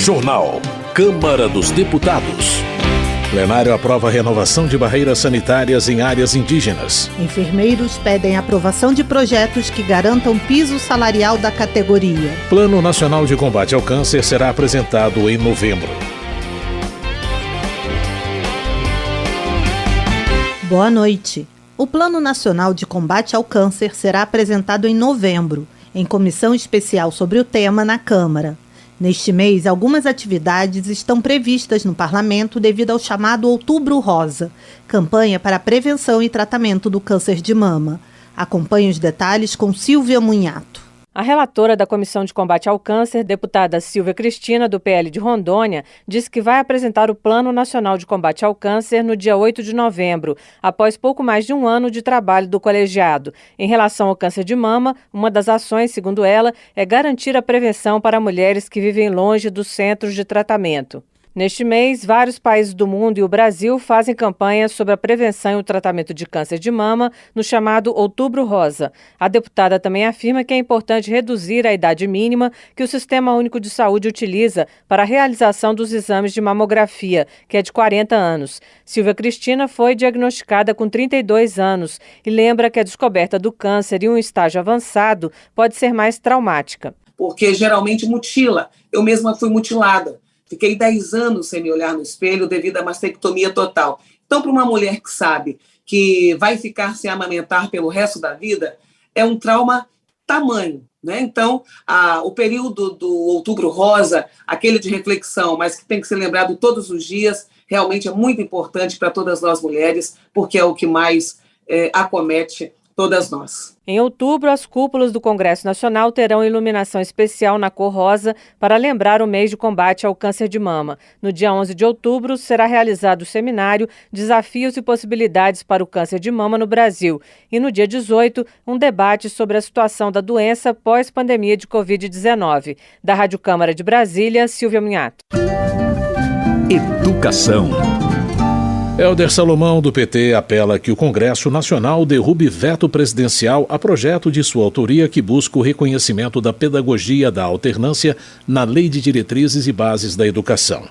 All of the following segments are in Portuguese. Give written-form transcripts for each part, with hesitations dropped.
Jornal. Câmara dos Deputados. Plenário aprova a renovação de barreiras sanitárias em áreas indígenas. Enfermeiros pedem aprovação de projetos que garantam piso salarial da categoria. Plano Nacional de Combate ao Câncer será apresentado em novembro. Boa noite. O Plano Nacional de Combate ao Câncer será apresentado em novembro, em comissão especial sobre o tema na Câmara. Neste mês, algumas atividades estão previstas no Parlamento devido ao chamado Outubro Rosa, campanha para a prevenção e tratamento do câncer de mama. Acompanhe os detalhes com Silvia Munhato. A relatora da Comissão de Combate ao Câncer, deputada Silvia Cristina, do PL de Rondônia, disse que vai apresentar o Plano Nacional de Combate ao Câncer no dia 8 de novembro, após pouco mais de um ano de trabalho do colegiado. Em relação ao câncer de mama, uma das ações, segundo ela, é garantir a prevenção para mulheres que vivem longe dos centros de tratamento. Neste mês, vários países do mundo e o Brasil fazem campanhas sobre a prevenção e o tratamento de câncer de mama no chamado Outubro Rosa. A deputada também afirma que é importante reduzir a idade mínima que o Sistema Único de Saúde utiliza para a realização dos exames de mamografia, que é de 40 anos. Silvia Cristina foi diagnosticada com 32 anos e lembra que a descoberta do câncer em um estágio avançado pode ser mais traumática. Porque geralmente mutila. Eu mesma fui mutilada. Fiquei 10 anos sem me olhar no espelho devido à mastectomia total. Então, para uma mulher que sabe que vai ficar sem amamentar pelo resto da vida, é um trauma tamanho, né? Então, o período do Outubro Rosa, aquele de reflexão, mas que tem que ser lembrado todos os dias, realmente é muito importante para todas nós mulheres, porque é o que mais acomete todas nós. Em outubro, as cúpulas do Congresso Nacional terão iluminação especial na cor rosa para lembrar o mês de combate ao câncer de mama. No dia 11 de outubro, será realizado o seminário Desafios e Possibilidades para o Câncer de Mama no Brasil. E no dia 18, um debate sobre a situação da doença pós-pandemia de Covid-19. Da Rádio Câmara de Brasília, Silvia Munhato. Educação. Helder Salomão, do PT, apela que o Congresso Nacional derrube veto presidencial a projeto de sua autoria que busca o reconhecimento da pedagogia da alternância na Lei de Diretrizes e Bases da Educação.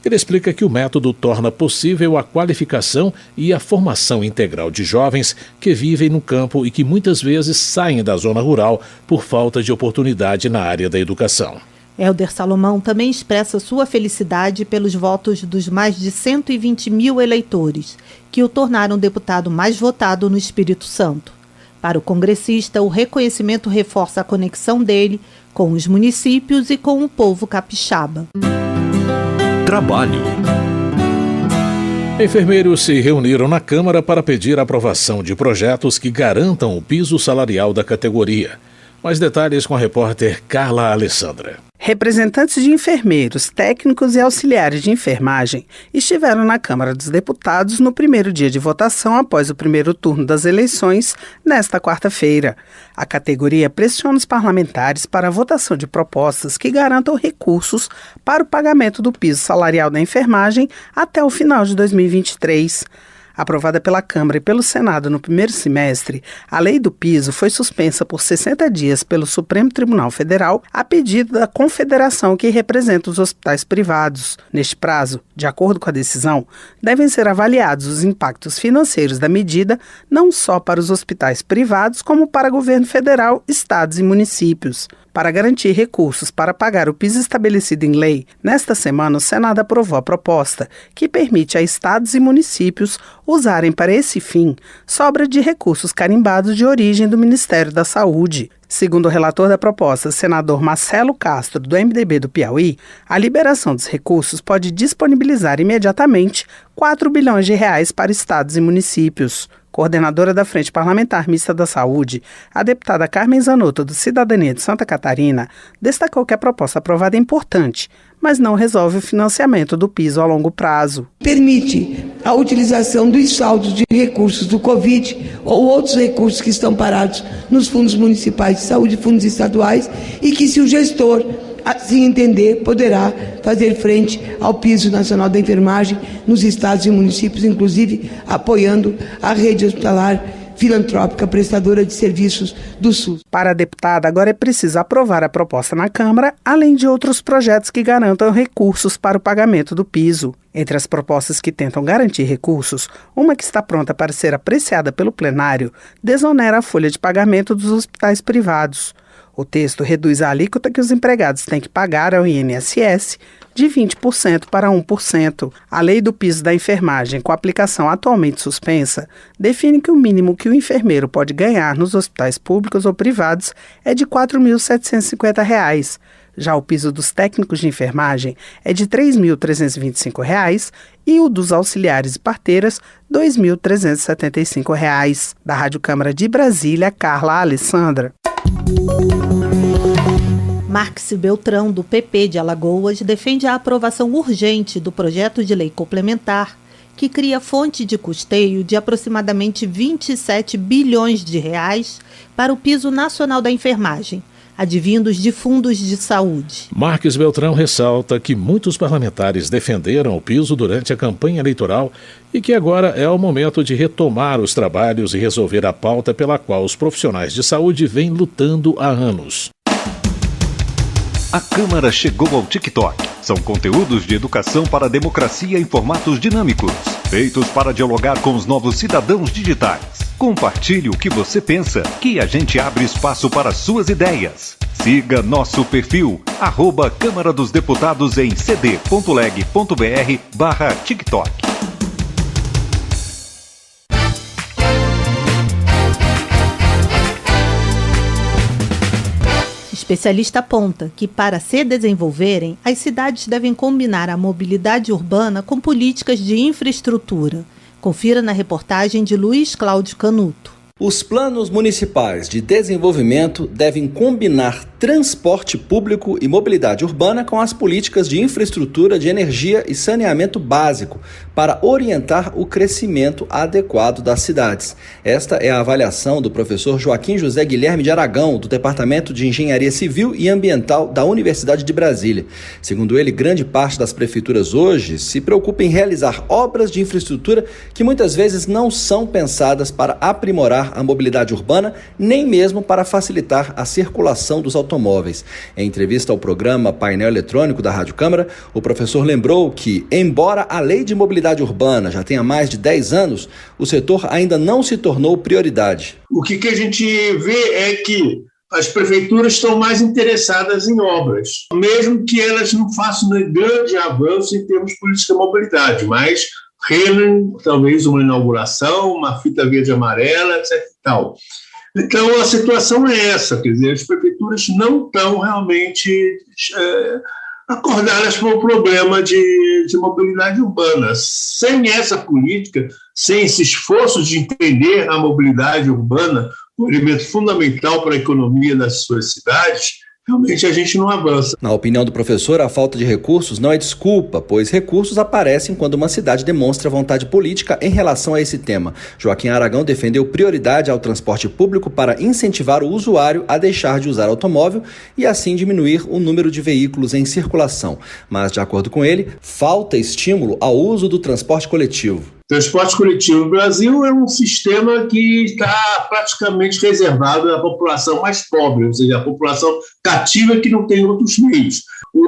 Ele explica que o método torna possível a qualificação e a formação integral de jovens que vivem no campo e que muitas vezes saem da zona rural por falta de oportunidade na área da educação. Helder Salomão também expressa sua felicidade pelos votos dos mais de 120 mil eleitores, que o tornaram deputado mais votado no Espírito Santo. Para o congressista, o reconhecimento reforça a conexão dele com os municípios e com o povo capixaba. Trabalho. Enfermeiros se reuniram na Câmara para pedir a aprovação de projetos que garantam o piso salarial da categoria. Mais detalhes com a repórter Carla Alessandra. Representantes de enfermeiros, técnicos e auxiliares de enfermagem estiveram na Câmara dos Deputados no primeiro dia de votação após o primeiro turno das eleições, nesta quarta-feira. A categoria pressiona os parlamentares para a votação de propostas que garantam recursos para o pagamento do piso salarial da enfermagem até o final de 2023. Aprovada pela Câmara e pelo Senado no primeiro semestre, a lei do piso foi suspensa por 60 dias pelo Supremo Tribunal Federal a pedido da confederação que representa os hospitais privados. Neste prazo, de acordo com a decisão, devem ser avaliados os impactos financeiros da medida não só para os hospitais privados, como para governo federal, estados e municípios. Para garantir recursos para pagar o piso estabelecido em lei, nesta semana o Senado aprovou a proposta que permite a estados e municípios usarem para esse fim sobra de recursos carimbados de origem do Ministério da Saúde. Segundo o relator da proposta, senador Marcelo Castro, do MDB do Piauí, a liberação dos recursos pode disponibilizar imediatamente 4 bilhões de reais para estados e municípios. Coordenadora da Frente Parlamentar Mista da Saúde, a deputada Carmen Zanotto, do Cidadania de Santa Catarina, destacou que a proposta aprovada é importante, mas não resolve o financiamento do piso a longo prazo. Permite a utilização dos saldos de recursos do Covid ou outros recursos que estão parados nos fundos municipais de saúde, fundos estaduais, e que, se o gestor assim entender, poderá fazer frente ao piso nacional da enfermagem nos estados e municípios, inclusive apoiando a rede hospitalar filantrópica prestadora de serviços do SUS. Para a deputada, agora é preciso aprovar a proposta na Câmara, além de outros projetos que garantam recursos para o pagamento do piso. Entre as propostas que tentam garantir recursos, uma que está pronta para ser apreciada pelo plenário desonera a folha de pagamento dos hospitais privados. O texto reduz a alíquota que os empregados têm que pagar ao INSS de 20% para 1%. A lei do piso da enfermagem, com a aplicação atualmente suspensa, define que o mínimo que o enfermeiro pode ganhar nos hospitais públicos ou privados é de R$ 4.750. Já o piso dos técnicos de enfermagem é de R$ 3.325 e o dos auxiliares e parteiras R$ 2.375. Da Rádio Câmara de Brasília, Carla Alessandra. Marques Beltrão, do PP de Alagoas, defende a aprovação urgente do projeto de lei complementar que cria fonte de custeio de aproximadamente 27 bilhões de reais para o piso nacional da enfermagem, advindos de fundos de saúde. Marques Beltrão ressalta que muitos parlamentares defenderam o piso durante a campanha eleitoral e que agora é o momento de retomar os trabalhos e resolver a pauta pela qual os profissionais de saúde vêm lutando há anos. A Câmara chegou ao TikTok. São conteúdos de educação para a democracia em formatos dinâmicos, feitos para dialogar com os novos cidadãos digitais. Compartilhe o que você pensa, que a gente abre espaço para suas ideias. Siga nosso perfil, @Câmara dos Deputados em cd.leg.br/TikTok. Especialista aponta que, para se desenvolverem, as cidades devem combinar a mobilidade urbana com políticas de infraestrutura. Confira na reportagem de Luiz Cláudio Canuto. Os planos municipais de desenvolvimento devem combinar transporte público e mobilidade urbana com as políticas de infraestrutura de energia e saneamento básico para orientar o crescimento adequado das cidades. Esta é a avaliação do professor Joaquim José Guilherme de Aragão, do Departamento de Engenharia Civil e Ambiental da Universidade de Brasília. Segundo ele, grande parte das prefeituras hoje se preocupa em realizar obras de infraestrutura que muitas vezes não são pensadas para aprimorar a mobilidade urbana, nem mesmo para facilitar a circulação dos automóveis. Em entrevista ao programa Painel Eletrônico da Rádio Câmara, o professor lembrou que, embora a Lei de Mobilidade Urbana já tenha mais de 10 anos, o setor ainda não se tornou prioridade. O que a gente vê é que as prefeituras estão mais interessadas em obras, mesmo que elas não façam um grande avanço em termos de política de mobilidade, mas reinem talvez uma inauguração, uma fita verde e amarela, etc. e tal. Então, a situação é essa, quer dizer, as prefeituras não estão realmente acordadas para o problema de mobilidade urbana. Sem essa política, sem esse esforço de entender a mobilidade urbana, um elemento fundamental para a economia das suas cidades, realmente a gente não avança. Na opinião do professor, a falta de recursos não é desculpa, pois recursos aparecem quando uma cidade demonstra vontade política em relação a esse tema. Joaquim Aragão defendeu prioridade ao transporte público para incentivar o usuário a deixar de usar automóvel e assim diminuir o número de veículos em circulação. Mas, de acordo com ele, falta estímulo ao uso do transporte coletivo. O transporte coletivo no Brasil é um sistema que está praticamente reservado à população mais pobre, ou seja, a população cativa que não tem outros meios.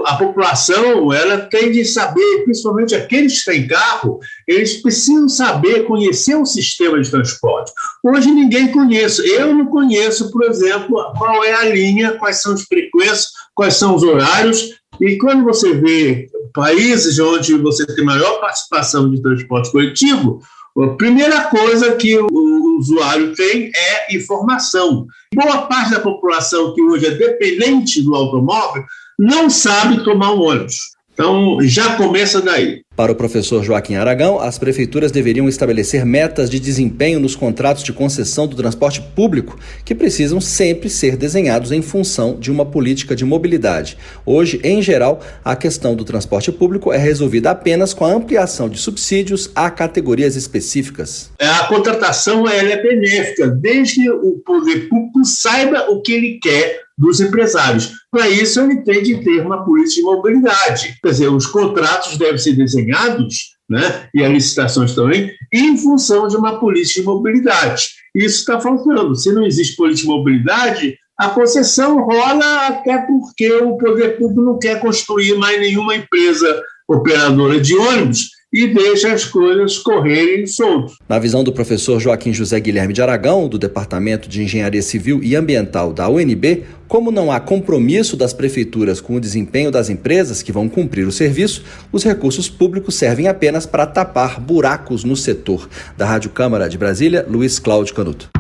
A população, ela tem de saber, principalmente aqueles que têm carro, eles precisam saber, conhecer o sistema de transporte. Hoje ninguém conhece. Eu não conheço, por exemplo, qual é a linha, quais são as frequências, quais são os horários. E quando você vê países onde você tem maior participação de transporte coletivo, a primeira coisa que o usuário tem é informação. Boa parte da população que hoje é dependente do automóvel não sabe tomar um ônibus. Então, já começa daí. Para o professor Joaquim Aragão, as prefeituras deveriam estabelecer metas de desempenho nos contratos de concessão do transporte público, que precisam sempre ser desenhados em função de uma política de mobilidade. Hoje, em geral, a questão do transporte público é resolvida apenas com a ampliação de subsídios a categorias específicas. A contratação ela é benéfica, desde que o poder público saiba o que ele quer dos empresários. Para isso, ele tem de ter uma política de mobilidade. Quer dizer, os contratos devem ser desenhados né? E as licitações também, em função de uma política de mobilidade. Isso está faltando. Se não existe política de mobilidade, a concessão rola até porque o poder público não quer construir mais nenhuma empresa operadora de ônibus e deixa as coisas correrem soltas. Na visão do professor Joaquim José Guilherme de Aragão, do Departamento de Engenharia Civil e Ambiental da UNB, como não há compromisso das prefeituras com o desempenho das empresas que vão cumprir o serviço, os recursos públicos servem apenas para tapar buracos no setor. Da Rádio Câmara de Brasília, Luiz Cláudio Canuto.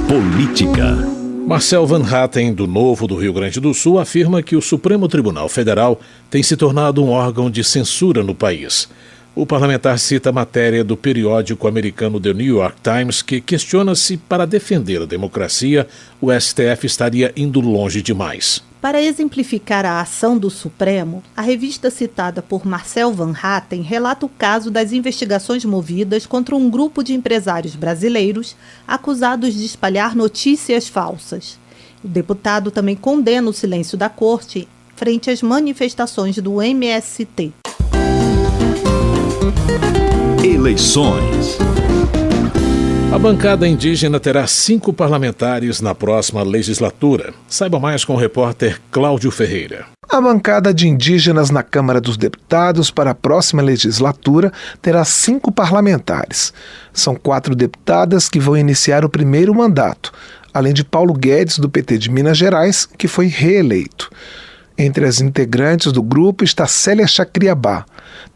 Política. Marcel Van Hatten, do Novo do Rio Grande do Sul, afirma que o Supremo Tribunal Federal tem se tornado um órgão de censura no país. O parlamentar cita a matéria do periódico americano The New York Times, que questiona se, para defender a democracia, o STF estaria indo longe demais. Para exemplificar a ação do Supremo, a revista citada por Marcel Van Hatten relata o caso das investigações movidas contra um grupo de empresários brasileiros acusados de espalhar notícias falsas. O deputado também condena o silêncio da corte frente às manifestações do MST. Eleições. A bancada indígena terá 5 parlamentares na próxima legislatura. Saiba mais com o repórter Cláudio Ferreira. A bancada de indígenas na Câmara dos Deputados para a próxima legislatura terá 5 parlamentares. São 4 deputadas que vão iniciar o primeiro mandato, além de Paulo Guedes, do PT de Minas Gerais, que foi reeleito. Entre as integrantes do grupo está Célia Chacriabá,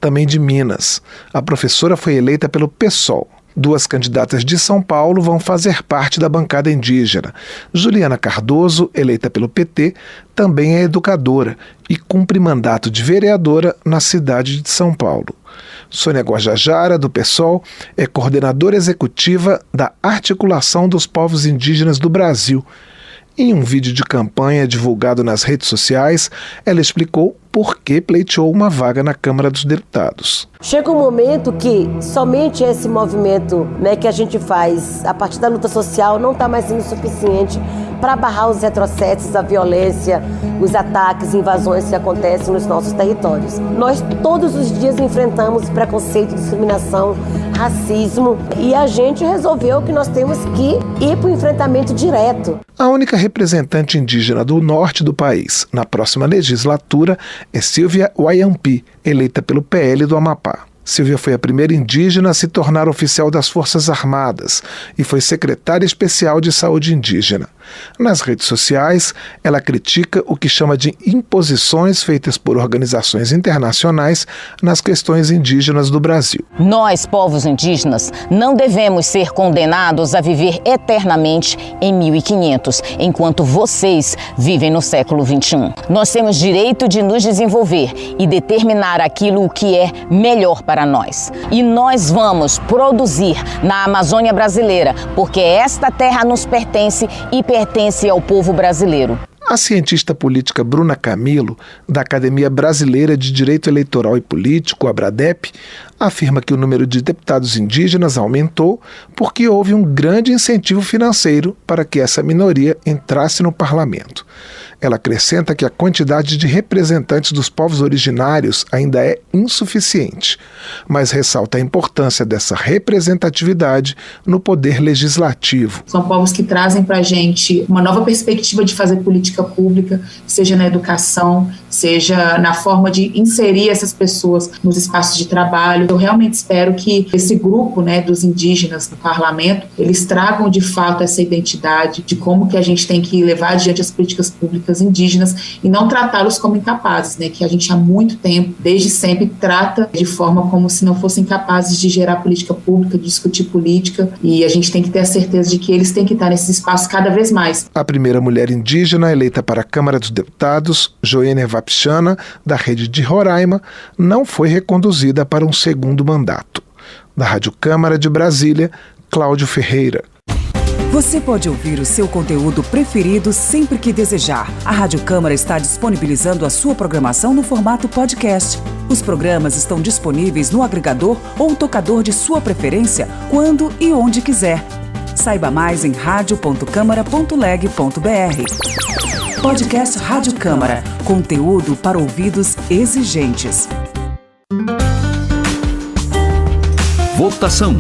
também de Minas. A professora foi eleita pelo PSOL. 2 candidatas de São Paulo vão fazer parte da bancada indígena. Juliana Cardoso, eleita pelo PT, também é educadora e cumpre mandato de vereadora na cidade de São Paulo. Sônia Guajajara, do PSOL, é coordenadora executiva da Articulação dos Povos Indígenas do Brasil. Em um vídeo de campanha divulgado nas redes sociais, ela explicou por que pleiteou uma vaga na Câmara dos Deputados. Chega um momento que somente esse movimento, que a gente faz a partir da luta social não está mais sendo suficiente para barrar os retrocessos, a violência, os ataques, invasões que acontecem nos nossos territórios. Nós todos os dias enfrentamos preconceito, discriminação, racismo e a gente resolveu que nós temos que ir para o enfrentamento direto. A única representante indígena do norte do país na próxima legislatura é Silvia Wayampi, eleita pelo PL do Amapá. Silvia foi a primeira indígena a se tornar oficial das Forças Armadas e foi secretária especial de saúde indígena. Nas redes sociais, ela critica o que chama de imposições feitas por organizações internacionais nas questões indígenas do Brasil. Nós, povos indígenas, não devemos ser condenados a viver eternamente em 1500, enquanto vocês vivem no século XXI. Nós temos direito de nos desenvolver e determinar aquilo que é melhor para nós. E nós vamos produzir na Amazônia brasileira, porque esta terra nos pertence e pertence ao povo brasileiro. A cientista política Bruna Camilo, da Academia Brasileira de Direito Eleitoral e Político, ABRADEP, afirma que o número de deputados indígenas aumentou porque houve um grande incentivo financeiro para que essa minoria entrasse no parlamento. Ela acrescenta que a quantidade de representantes dos povos originários ainda é insuficiente, mas ressalta a importância dessa representatividade no poder legislativo. São povos que trazem para a gente uma nova perspectiva de fazer política pública, seja na educação, seja na forma de inserir essas pessoas nos espaços de trabalho. Eu realmente espero que esse grupo, dos indígenas no parlamento, eles tragam de fato essa identidade de como que a gente tem que levar adiante as políticas públicas indígenas e não tratá-los como incapazes, que a gente há muito tempo, desde sempre, trata de forma como se não fossem capazes de gerar política pública, de discutir política, e a gente tem que ter a certeza de que eles têm que estar nesses espaços cada vez mais. A primeira mulher indígena eleita para a Câmara dos Deputados, Joênia Vapchana, da Rede de Roraima, não foi reconduzida para um segundo mandato. Da Rádio Câmara de Brasília, Cláudio Ferreira. Você pode ouvir o seu conteúdo preferido sempre que desejar. A Rádio Câmara está disponibilizando a sua programação no formato podcast. Os programas estão disponíveis no agregador ou tocador de sua preferência, quando e onde quiser. Saiba mais em radio.câmara.leg.br. Podcast Rádio Câmara. Conteúdo para ouvidos exigentes. Votação.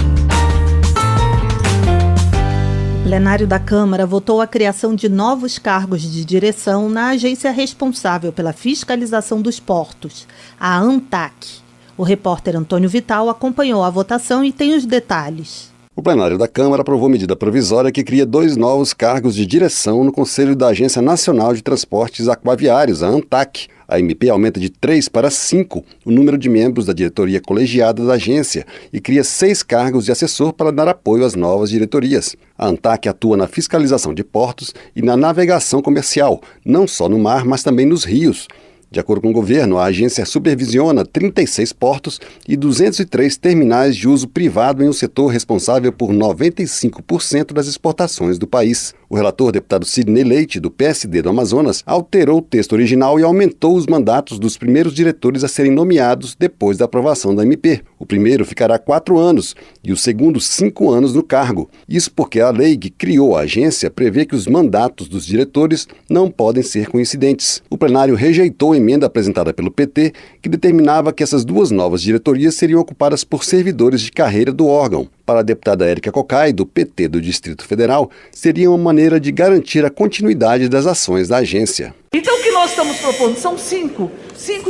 O plenário da Câmara votou a criação de novos cargos de direção na agência responsável pela fiscalização dos portos, a ANTAC. O repórter Antônio Vital acompanhou a votação e tem os detalhes. O plenário da Câmara aprovou medida provisória que cria 2 novos cargos de direção no Conselho da Agência Nacional de Transportes Aquaviários, a ANTAC. A MP aumenta de 3 para 5 o número de membros da diretoria colegiada da agência e cria 6 cargos de assessor para dar apoio às novas diretorias. A ANTAC atua na fiscalização de portos e na navegação comercial, não só no mar, mas também nos rios. De acordo com o governo, a agência supervisiona 36 portos e 203 terminais de uso privado em um setor responsável por 95% das exportações do país. O relator, deputado Sidney Leite, do PSD do Amazonas, alterou o texto original e aumentou os mandatos dos primeiros diretores a serem nomeados depois da aprovação da MP. O primeiro ficará 4 anos e o segundo 5 anos no cargo. Isso porque a lei que criou a agência prevê que os mandatos dos diretores não podem ser coincidentes. O plenário rejeitou a emenda apresentada pelo PT, que determinava que essas 2 novas diretorias seriam ocupadas por servidores de carreira do órgão. Para a deputada Érica Cocai, do PT do Distrito Federal, seria uma maneira de garantir a continuidade das ações da agência. Então o que nós estamos propondo são 5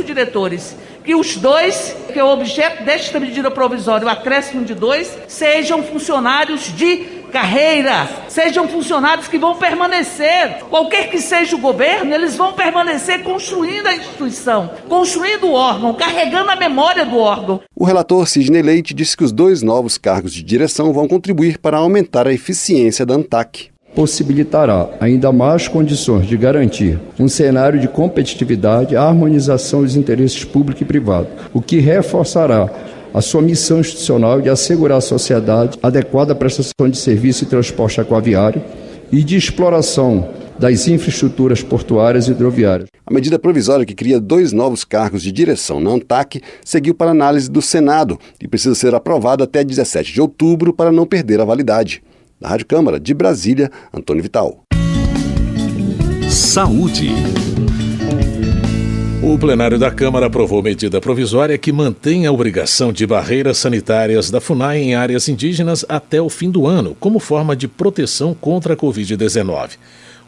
diretores, que os 2, que é o objeto desta medida provisória, o acréscimo de 2, sejam funcionários de carreira, sejam funcionários que vão permanecer, qualquer que seja o governo, eles vão permanecer construindo a instituição, construindo o órgão, carregando a memória do órgão. O relator Sidney Leite disse que os 2 novos cargos de direção vão contribuir para aumentar a eficiência da ANTAC. Possibilitará ainda mais condições de garantir um cenário de competitividade, a harmonização dos interesses público e privado, o que reforçará a sua missão institucional de assegurar à sociedade adequada prestação de serviço e transporte aquaviário e de exploração das infraestruturas portuárias e hidroviárias. A medida provisória que cria 2 novos cargos de direção na ANTAC seguiu para análise do Senado e precisa ser aprovada até 17 de outubro para não perder a validade. Da Rádio Câmara, de Brasília, Antônio Vital. Saúde. O plenário da Câmara aprovou medida provisória que mantém a obrigação de barreiras sanitárias da FUNAI em áreas indígenas até o fim do ano, como forma de proteção contra a Covid-19.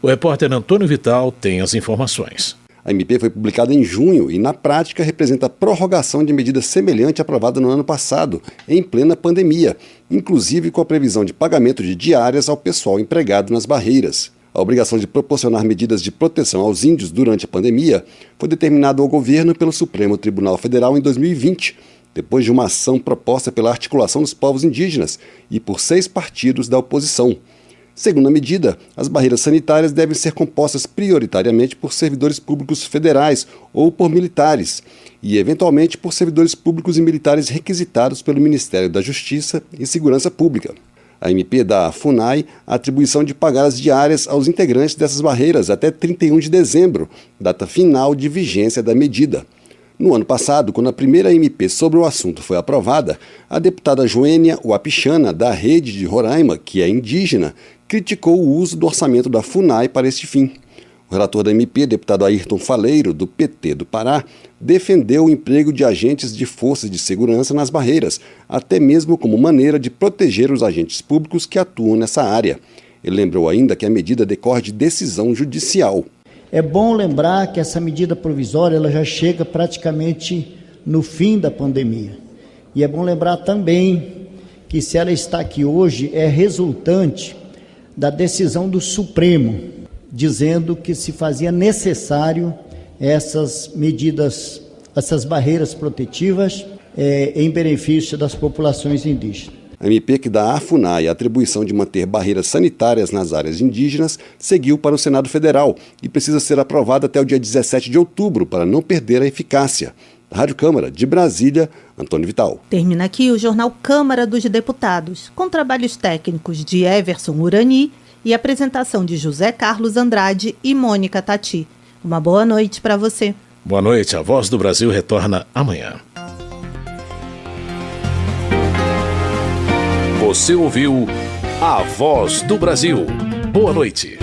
O repórter Antônio Vital tem as informações. A MP foi publicada em junho e, na prática, representa a prorrogação de medida semelhante aprovada no ano passado, em plena pandemia, inclusive com a previsão de pagamento de diárias ao pessoal empregado nas barreiras. A obrigação de proporcionar medidas de proteção aos índios durante a pandemia foi determinada ao governo pelo Supremo Tribunal Federal em 2020, depois de uma ação proposta pela Articulação dos Povos Indígenas e por 6 partidos da oposição. Segundo a medida, as barreiras sanitárias devem ser compostas prioritariamente por servidores públicos federais ou por militares, e eventualmente por servidores públicos e militares requisitados pelo Ministério da Justiça e Segurança Pública. A MP dá à FUNAI a atribuição de pagar as diárias aos integrantes dessas barreiras até 31 de dezembro, data final de vigência da medida. No ano passado, quando a primeira MP sobre o assunto foi aprovada, a deputada Joênia Wapichana, da Rede de Roraima, que é indígena, criticou o uso do orçamento da FUNAI para este fim. O relator da MP, deputado Ayrton Faleiro, do PT do Pará, defendeu o emprego de agentes de forças de segurança nas barreiras, até mesmo como maneira de proteger os agentes públicos que atuam nessa área. Ele lembrou ainda que a medida decorre de decisão judicial. É bom lembrar que essa medida provisória ela já chega praticamente no fim da pandemia. E é bom lembrar também que se ela está aqui hoje é resultante da decisão do Supremo, dizendo que se fazia necessário essas medidas, essas barreiras protetivas em benefício das populações indígenas. A MP que dá à FUNAI a atribuição de manter barreiras sanitárias nas áreas indígenas seguiu para o Senado Federal e precisa ser aprovada até o dia 17 de outubro para não perder a eficácia. Da Rádio Câmara, de Brasília, Antônio Vital. Termina aqui o Jornal Câmara dos Deputados, com trabalhos técnicos de Everson Urani e apresentação de José Carlos Andrade e Mônica Tati. Uma boa noite para você. Boa noite. A Voz do Brasil retorna amanhã. Você ouviu A Voz do Brasil. Boa noite.